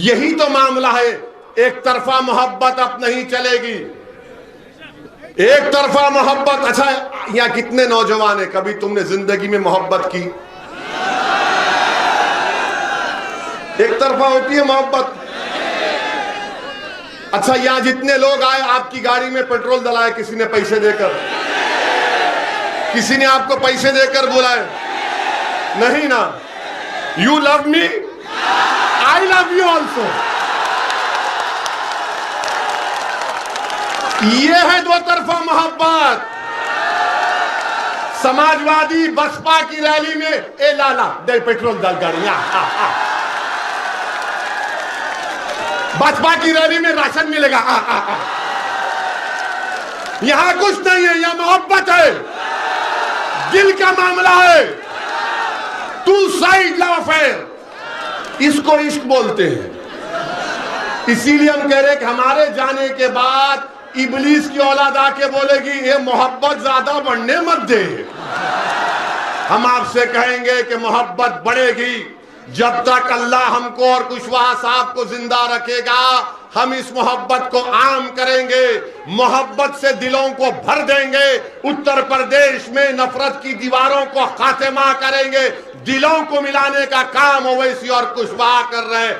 यही तो मामला है। एक तरफा मोहब्बत अब नहीं चलेगी, एक तरफा मोहब्बत। अच्छा, यहां कितने नौजवान है, कभी तुमने जिंदगी में मोहब्बत की? एक तरफा होती है मोहब्बत। अच्छा, यहां जितने लोग आए, आपकी गाड़ी में पेट्रोल डलाए किसी ने पैसे देकर? किसी ने आपको पैसे देकर बुलाए? नहीं ना। You love me, I love you also. ये है दो तरफा मोहब्बत। समाजवादी बसपा की रैली में ए लाला दे पेट्रोल डाल गाड़ियां, बसपा की रैली में राशन मिलेगा, यहां कुछ नहीं है, यहां मोहब्बत है, दिल का मामला है। टू साइड लव अफेयर, इसको इश्क बोलते हैं। इसीलिए हम कह रहे हैं कि हमारे जाने के बाद इबलीस की औलाद आके बोलेगी ये मोहब्बत ज्यादा बढ़ने मत दे। हम आपसे कहेंगे कि मोहब्बत बढ़ेगी जब तक अल्लाह हमको और कुशवाहा साहब को जिंदा रखेगा। हम इस मोहब्बत को आम करेंगे, मोहब्बत से दिलों को भर देंगे। उत्तर प्रदेश में नफरत की दीवारों को खात्मा करेंगे। दिलों को मिलाने का काम ओवैसी और कुशवाहा कर रहे हैं।